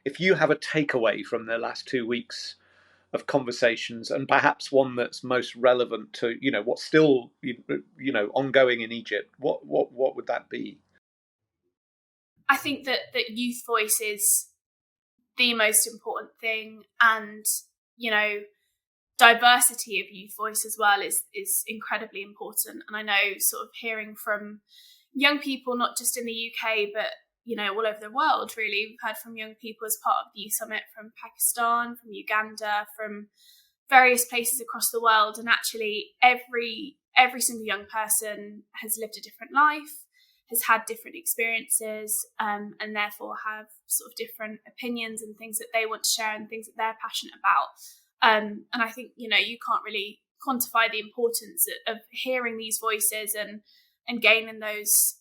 if you have a takeaway from the last 2 weeks of conversations, and perhaps one that's most relevant to what's still ongoing in Egypt, what would that be? I think that youth voice is the most important thing, and diversity of youth voice as well is incredibly important. And I know, sort of hearing from young people, not just in the UK, but all over the world, really. We've heard from young people as part of the Youth Summit from Pakistan, from Uganda, from various places across the world. And actually every single young person has lived a different life, has had different experiences, and therefore have sort of different opinions and things that they want to share and things that they're passionate about. And I think, you can't really quantify the importance of hearing these voices and gaining those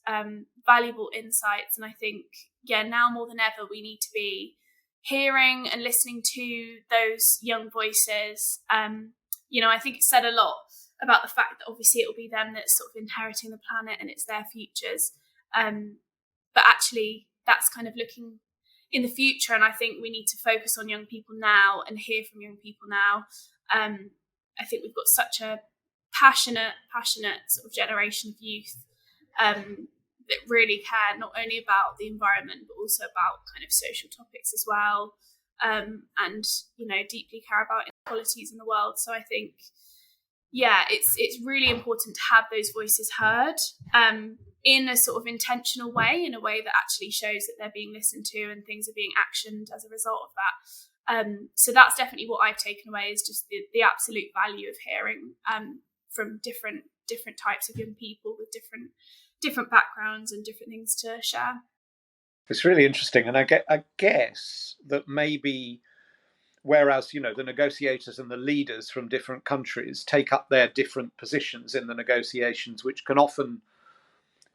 valuable insights. And I think, now more than ever, we need to be hearing and listening to those young voices. I think it said a lot about the fact that obviously it will be them that's sort of inheriting the planet and it's their futures. But actually, that's kind of looking in the future. And I think we need to focus on young people now and hear from young people now. I think we've got such a passionate sort of generation of youth that really care not only about the environment, but also about kind of social topics as well. And, deeply care about inequalities in the world. So I think, it's really important to have those voices heard in a sort of intentional way, in a way that actually shows that they're being listened to and things are being actioned as a result of that. So that's definitely what I've taken away, is just the absolute value of hearing from different types of young people with different backgrounds and different things to share. It's really interesting, and I guess that maybe, whereas the negotiators and the leaders from different countries take up their different positions in the negotiations, which can often,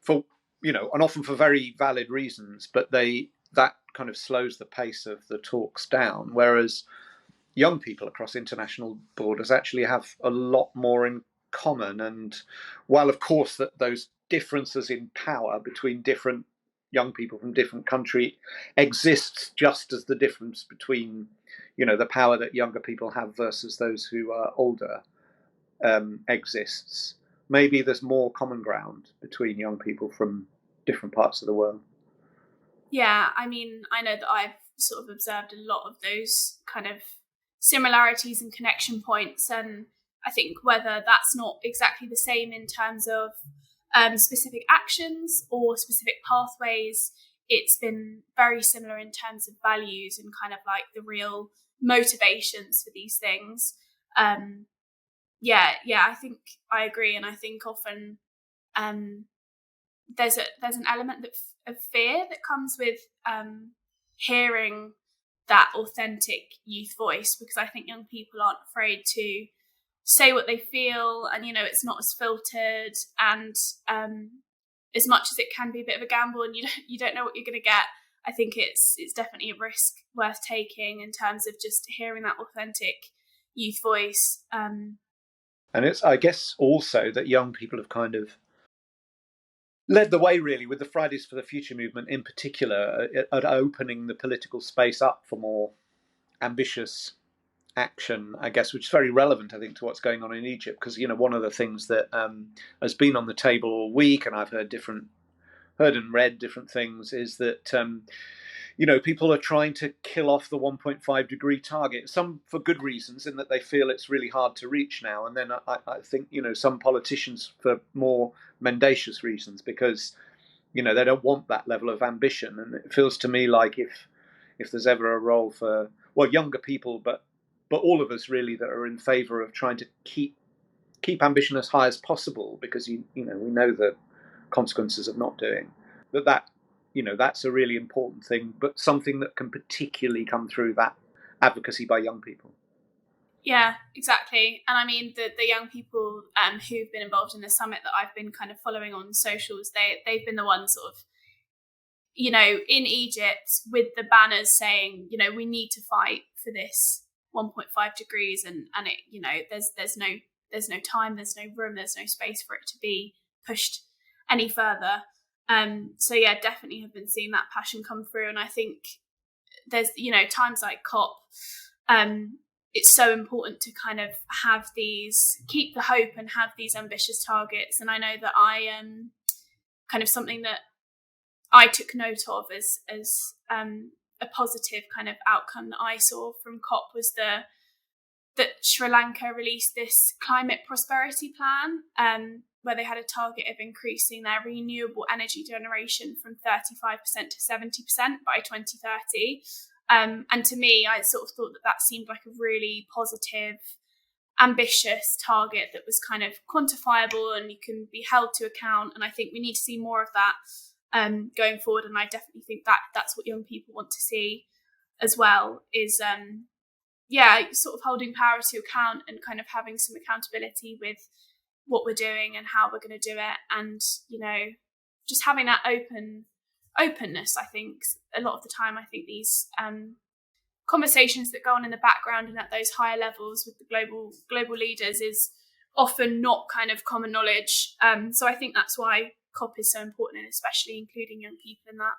for very valid reasons, but that kind of slows the pace of the talks down. Whereas young people across international borders actually have a lot more in common. And while, of course, that those differences in power between different young people from different countries exists, just as the difference between the power that younger people have versus those who are older exists. Maybe there's more common ground between young people from different parts of the world. Yeah, I mean, I know that I've sort of observed a lot of those kind of similarities and connection points, and I think whether that's not exactly the same in terms of specific actions or specific pathways, it's been very similar in terms of values and kind of like the real motivations for these things. I think I agree, and I think often there's an element of fear that comes with hearing that authentic youth voice, because I think young people aren't afraid to say what they feel, and it's not as filtered, and as much as it can be a bit of a gamble and you don't know what you're going to get, I think it's definitely a risk worth taking in terms of just hearing that authentic youth voice. And it's, I guess, also that young people have kind of led the way, really, with the Fridays for the Future movement in particular, at opening the political space up for more ambitious action, I guess, which is very relevant, I think, to what's going on in Egypt. Because one of the things that has been on the table all week, and I've heard and read different things, is that people are trying to kill off the 1.5 degree target. Some for good reasons, in that they feel it's really hard to reach now, and then I think some politicians for more mendacious reasons, because they don't want that level of ambition. And it feels to me like if there's ever a role for younger people, but all of us really, that are in favour of trying to keep ambition as high as possible, because we know the consequences of not doing that. That's a really important thing, but something that can particularly come through that advocacy by young people. Yeah, exactly. And I mean, the young people who've been involved in the summit that I've been kind of following on socials, they've been the ones sort of, in Egypt with the banners saying, we need to fight for this 1.5 degrees, and it, there's no time, there's no room, there's no space for it to be pushed any further. So definitely have been seeing that passion come through. And I think there's, times like COP, it's so important to kind of keep the hope and have these ambitious targets. And I know that kind of something that I took note of as a positive kind of outcome that I saw from COP was that Sri Lanka released this climate prosperity plan, where they had a target of increasing their renewable energy generation from 35% to 70% by 2030. And to me, I sort of thought that seemed like a really positive, ambitious target that was kind of quantifiable and you can be held to account. And I think we need to see more of that going forward. And I definitely think that's what young people want to see as well, is sort of holding power to account and kind of having some accountability with what we're doing and how we're going to do it. And, just having that openness. I think a lot of the time, I think these conversations that go on in the background and at those higher levels with the global leaders is often not kind of common knowledge. So I think that's why COP is so important, and especially including young people in that.